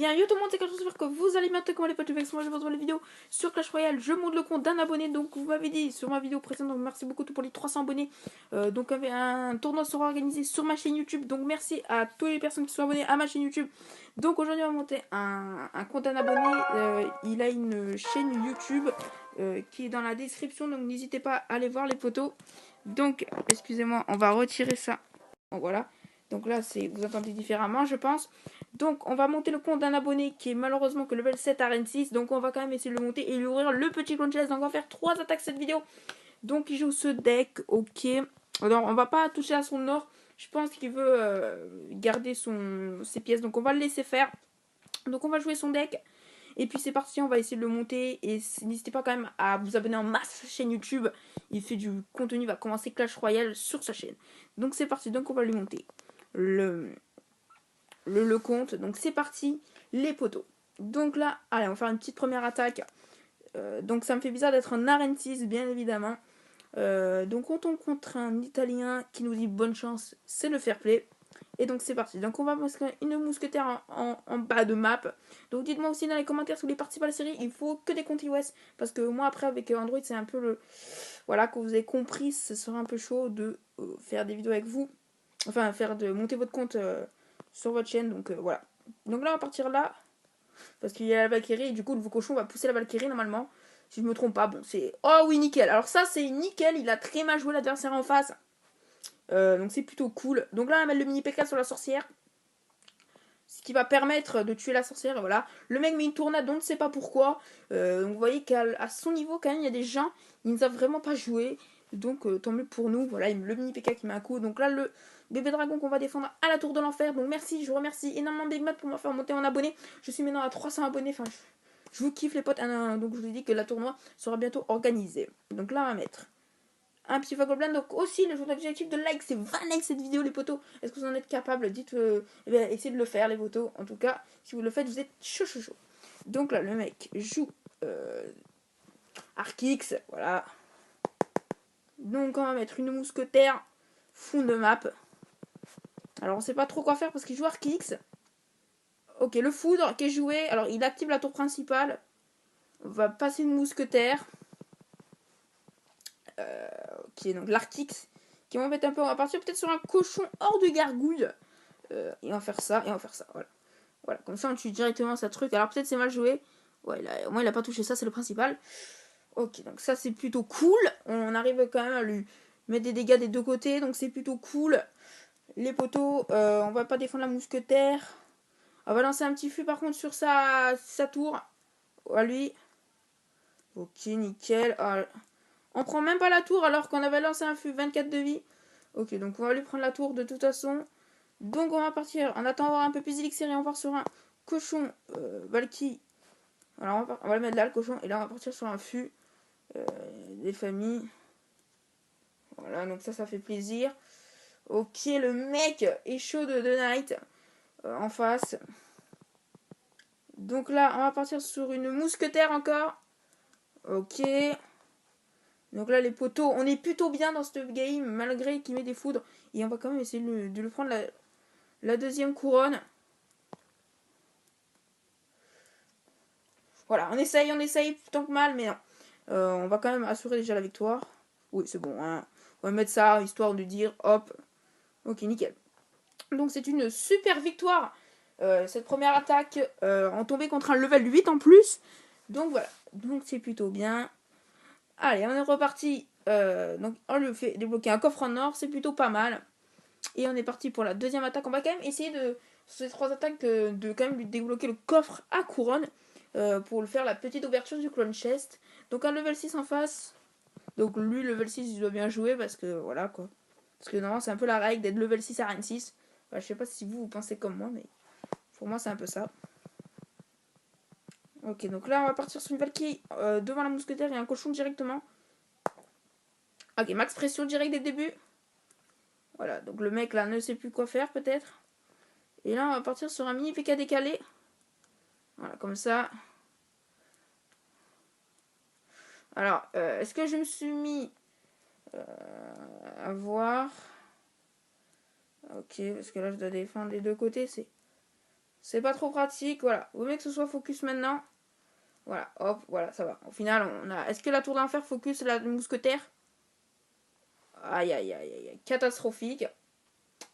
bien, yo tout le monde, c'est Clash, j'espère que vous allez bien, comment les potes, avec moi je vous retrouve les vidéos sur Clash Royale. Je monte le compte d'un abonné, donc vous m'avez dit sur ma vidéo précédente, donc merci beaucoup pour les 300 abonnés. Donc un tournoi sera organisé sur ma chaîne YouTube, donc merci à toutes les personnes qui sont abonnées à ma chaîne YouTube. Donc aujourd'hui on va monter un compte d'un abonné, il a une chaîne YouTube qui est dans la description, donc n'hésitez pas à aller voir les photos. Donc excusez-moi, on va retirer ça, donc voilà. Donc là, vous entendez différemment, je pense. Donc, on va monter le compte d'un abonné qui est malheureusement que level 7 à Rennes 6. Donc, on va quand même essayer de le monter et lui ouvrir le petit clone chest. Donc, on va faire 3 attaques cette vidéo. Donc, il joue ce deck, ok. Alors, on va pas toucher à son or. Je pense qu'il veut garder ses pièces. Donc, on va le laisser faire. Donc, on va jouer son deck. Et puis, c'est parti, on va essayer de le monter. Et n'hésitez pas quand même à vous abonner en masse à sa chaîne YouTube. Il fait du contenu, il va commencer Clash Royale sur sa chaîne. Donc, c'est parti. Donc, on va lui monter le compte. Donc c'est parti, les poteaux. Donc là, allez, on va faire une petite première attaque. Donc ça me fait bizarre d'être en arène 6, bien évidemment. Donc on tombe contre un Italien qui nous dit bonne chance, c'est le fair play. Et donc c'est parti. Donc on va masquer une mousquetaire en bas de map. Donc dites-moi aussi dans les commentaires si vous voulez participer à la série. Il faut que des comptes iOS. Parce que moi après avec Android c'est un peu le... Voilà, que vous avez compris, ce sera un peu chaud de faire des vidéos avec vous. Enfin de monter votre compte sur votre chaîne. Donc voilà. Donc là on va partir là. Parce qu'il y a la Valkyrie et du coup le cochon va pousser la Valkyrie normalement. Si je me trompe pas, bon c'est... Oh oui nickel. Alors ça c'est nickel, il a très mal joué l'adversaire en face. Donc c'est plutôt cool. Donc là on va mettre le mini P4 sur la sorcière. Ce qui va permettre de tuer la sorcière, et voilà. Le mec met une tournade, on ne sait pas pourquoi. Donc vous voyez qu'à son niveau quand même, il y a des gens, ils ne savent vraiment pas jouer. Donc tant mieux pour nous. Voilà, le mini PK qui met un coup. Donc là, le bébé dragon qu'on va défendre à la tour de l'enfer. Donc merci, je vous remercie énormément Big Matt pour me faire monter en abonné. Je suis maintenant à 300 abonnés. Enfin, je vous kiffe les potes. Donc je vous ai dit que la tournoi sera bientôt organisée. Donc là, on va mettre un petit Goblin. Donc aussi le objectif de like, c'est 20 likes cette vidéo les potos. Est-ce que vous en êtes capable? Dites, essayez de le faire les potos. En tout cas, si vous le faites, vous êtes chaud chaud chaud. Donc là le mec joue Arkix, voilà. Donc on va mettre une mousquetaire fond de map. Alors on sait pas trop quoi faire parce qu'il joue Arkix. Ok, le foudre qui est joué, alors il active la tour principale. On va passer une mousquetaire. Ok, donc l'Arktix qui m'embête un peu. On va partir peut-être sur un cochon hors de gargouille. Et on va faire ça, et on va faire ça. Voilà. Voilà, comme ça on tue directement sa truc. Alors peut-être c'est mal joué. Ouais, au moins il a pas touché ça, c'est le principal. Ok, donc ça c'est plutôt cool. On arrive quand même à lui mettre des dégâts des deux côtés, donc c'est plutôt cool. Les poteaux, on va pas défendre la mousquetaire. On va lancer un petit fût par contre sur sa tour. À lui. Ok, nickel. Ah, on prend même pas la tour alors qu'on avait lancé un fût 24 de vie. Ok, donc on va lui prendre la tour de toute façon. Donc on va partir, en attendant un peu plus d'élixir et on part sur un cochon Valky. Alors on va le mettre là le cochon et là on va partir sur un fût des familles. Voilà, donc ça fait plaisir. Ok, le mec est chaud de Night en face. Donc là on va partir sur une mousquetaire encore. Ok. Donc là les poteaux, on est plutôt bien dans ce game malgré qu'il met des foudres. Et on va quand même essayer de lui prendre la deuxième couronne. Voilà, on essaye tant que mal, mais non. On va quand même assurer déjà la victoire. Oui, c'est bon, hein. On va mettre ça, histoire de dire, hop. Ok, nickel. Donc c'est une super victoire. Cette première attaque en tombée contre un level 8 en plus. Donc voilà, donc c'est plutôt bien. Allez, on est reparti. Donc on le fait débloquer un coffre en or, c'est plutôt pas mal. Et on est parti pour la deuxième attaque. On va quand même essayer sur ces trois attaques, de quand même lui débloquer le coffre à couronne. Pour le faire la petite ouverture du clone chest. Donc un level 6 en face. Donc lui, level 6, il doit bien jouer parce que voilà quoi. Parce que normalement, c'est un peu la règle d'être level 6 à rank 6. Enfin, je sais pas si vous pensez comme moi, mais pour moi, c'est un peu ça. Ok, donc là, on va partir sur une Valkyrie devant la mousquetaire et un cochon directement. Ok, max pression direct dès le début. Voilà, donc le mec là ne sait plus quoi faire peut-être. Et là, on va partir sur un mini PK décalé. Voilà, comme ça. Alors, est-ce que je me suis mis à voir... Ok, parce que là je dois défendre les deux côtés, C'est pas trop pratique, voilà. Vaut mieux que ce soit focus maintenant. Voilà, hop, voilà, ça va. Au final, on a... Est-ce que la tour d'enfer focus la mousquetaire? Aïe, aïe, aïe, aïe, catastrophique.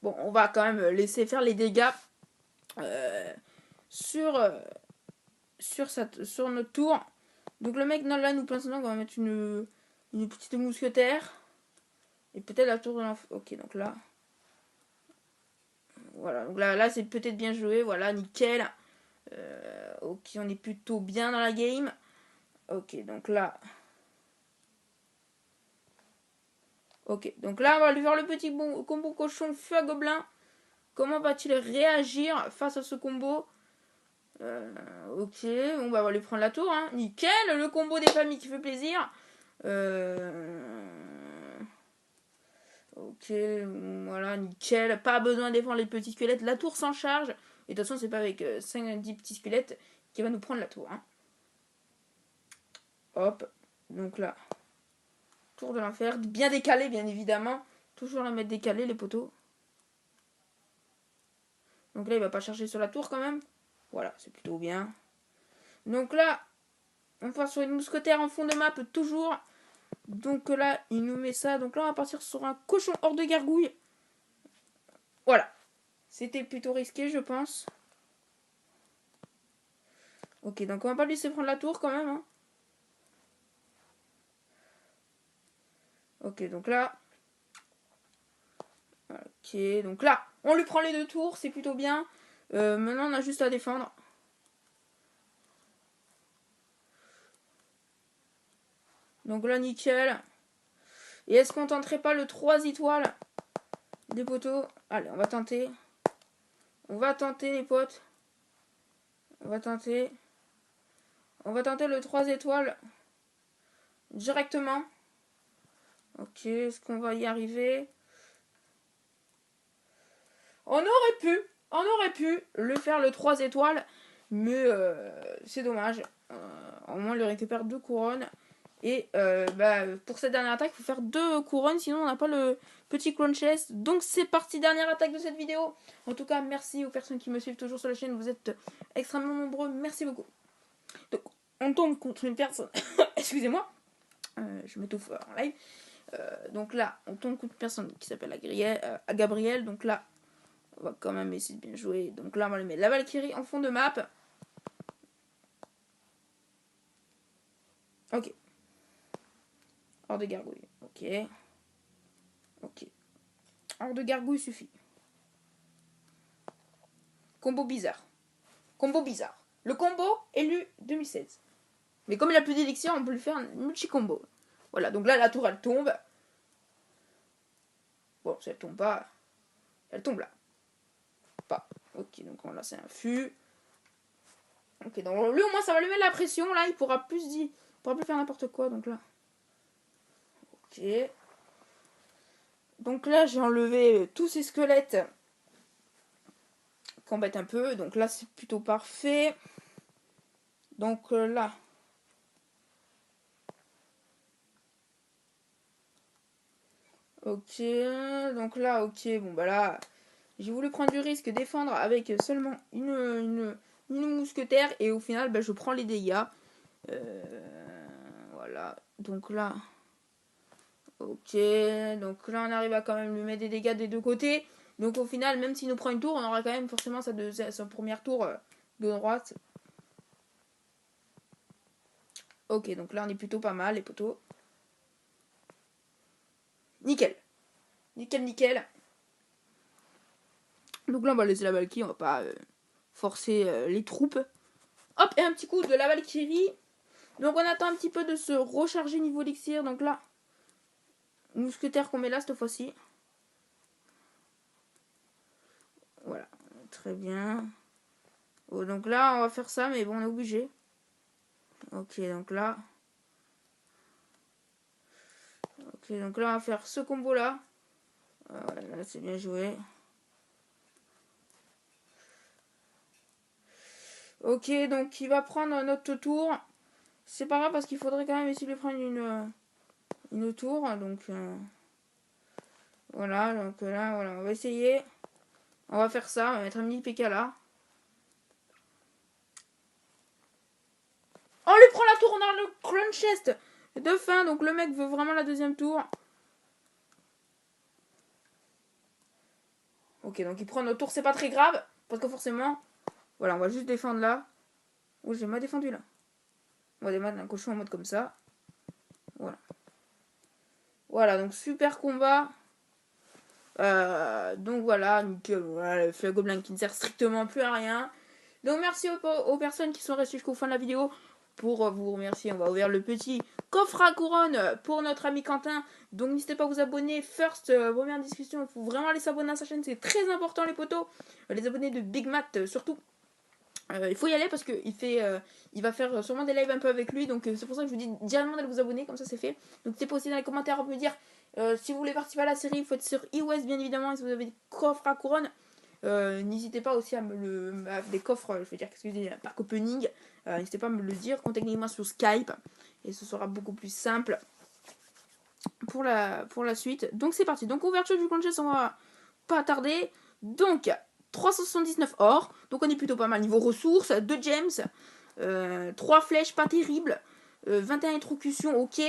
Bon, on va quand même laisser faire les dégâts euh, sur, sur notre tour. Donc le mec, là, nous pense qu'on va mettre une petite mousquetaire. Et peut-être la tour de l'enfer. Ok, donc là... Voilà, donc là c'est peut-être bien joué. Voilà, nickel. Ok, on est plutôt bien dans la game. Ok, donc là... Ok, donc là, on va lui faire le petit combo cochon feu à gobelin. Comment va-t-il réagir face à ce combo? Ok, bon, bah, on va lui prendre la tour. Hein. Nickel, le combo des familles qui fait plaisir. Ok, voilà, nickel. Pas besoin de défendre les petits squelettes. La tour s'en charge. Et de toute façon, c'est pas avec 5-10 petits squelettes qui va nous prendre la tour. Hein. Hop, donc là, tour de l'enfer. Bien décalé, bien évidemment. Toujours la mettre décalée, les poteaux. Donc là, il va pas chercher sur la tour quand même. Voilà, c'est plutôt bien. Donc là, on part sur une mousquetaire en fond de map, toujours. Donc là, il nous met ça. Donc là, on va partir sur un cochon hors de gargouille. Voilà. C'était plutôt risqué, je pense. Ok, donc on va pas lui laisser prendre la tour quand même. Hein. Ok, donc là. Ok, donc là, on lui prend les 2 tours, c'est plutôt bien. Maintenant, on a juste à défendre. Donc là, nickel. Et est-ce qu'on tenterait pas le 3 étoiles des poteaux? Allez, on va tenter. On va tenter, les potes. On va tenter. On va tenter le 3 étoiles directement. Ok, est-ce qu'on va y arriver? On aurait pu le faire le 3 étoiles, mais c'est dommage. Au moins, il récupère 2 couronnes. Et pour cette dernière attaque, il faut faire 2 couronnes, sinon on n'a pas le petit clone chest. Donc c'est parti, dernière attaque de cette vidéo. En tout cas, merci aux personnes qui me suivent toujours sur la chaîne, vous êtes extrêmement nombreux, merci beaucoup. Donc on tombe contre une personne, excusez-moi, je m'étouffe en live. Donc là, on tombe contre une personne qui s'appelle Gabriel, donc là, on va quand même essayer de bien jouer. Donc là, on va lui mettre la Valkyrie en fond de map. Ok. Hors de gargouille. Ok. Ok. Hors de gargouille suffit. Combo bizarre. Combo bizarre. Le combo élu 2016. Mais comme il a plus d'élixir, on peut lui faire un multi-combo. Voilà, donc là, la tour, elle tombe. Bon, si elle tombe pas, elle tombe là. Pas. Ok, donc là, c'est un fût. Ok, donc lui, au moins, ça va lui mettre la pression. Là, il pourra plus dire. Il pourra plus faire n'importe quoi, donc là. Ok. Donc là, j'ai enlevé tous ces squelettes qui embêtent un peu. Donc là, c'est plutôt parfait. Donc là. Ok. Donc là, ok. Bon, bah là, j'ai voulu prendre du risque, défendre avec seulement une mousquetaire. Et au final, bah, je prends les dégâts. Voilà. Donc là. Ok. Donc là, on arrive à quand même lui mettre des dégâts des 2 côtés. Donc au final, même s'il nous prend une tour, on aura quand même forcément sa première tour de droite. Ok, donc là on est plutôt pas mal, les poteaux. Nickel. Nickel, nickel. Donc là on va laisser la Valkyrie, on va pas forcer les troupes. Hop, et un petit coup de la Valkyrie. Donc on attend un petit peu de se recharger niveau elixir. Donc là, mousquetaire qu'on met là cette fois-ci. Voilà, très bien. Oh, donc là on va faire ça, mais bon on est obligé. Ok, donc là. Ok, donc là on va faire ce combo là. Là c'est bien joué. Ok, donc il va prendre notre tour. C'est pas grave parce qu'il faudrait quand même essayer de prendre une tour. Donc voilà, donc là, voilà, on va essayer. On va faire ça, on va mettre un mini PK là. crunch chest de fin. Donc le mec veut vraiment la deuxième tour. Ok, donc il prend notre tour, c'est pas très grave. Parce que forcément, voilà, on va juste défendre là. Oh, j'ai mal défendu là. On va démarrer un cochon en mode comme ça. Voilà. Voilà, donc super combat. Donc voilà, nickel. Voilà, le feu gobelin qui ne sert strictement plus à rien. Donc merci aux personnes qui sont restées jusqu'au fin de la vidéo. Pour vous remercier, on va ouvrir le petit coffre à couronne pour notre ami Quentin. Donc n'hésitez pas à vous abonner. First, première discussion, il faut vraiment aller s'abonner à sa chaîne, c'est très important les potos. Les abonnés de Big Matt surtout. Il faut y aller parce qu'il il va faire sûrement des lives un peu avec lui. Donc c'est pour ça que je vous dis directement d'aller vous abonner, comme ça c'est fait. Donc n'hésitez pas aussi dans les commentaires à me dire si vous voulez participer à la série, il faut être sur iOS bien évidemment. Et si vous avez des coffres à couronne, n'hésitez pas aussi à des coffres, je veux dire, qu'est-ce que je dis, par opening. N'hésitez pas à me le dire, contactez-moi sur Skype et ce sera beaucoup plus simple pour la suite. Donc c'est parti. Donc ouverture du plancher, on va pas tarder. Donc 379 or, donc on est plutôt pas mal niveau ressources, 2 gems, 3 flèches pas terribles, 21 électrocutions ok,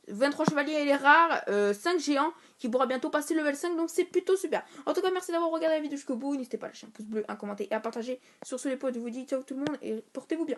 23 chevaliers elle est rare, 5 géants qui pourra bientôt passer level 5, donc c'est plutôt super. En tout cas merci d'avoir regardé la vidéo jusqu'au bout, n'hésitez pas à lâcher un pouce bleu, un commentaire et à partager. Sur ce les potes, je vous dis ciao tout le monde et portez-vous bien.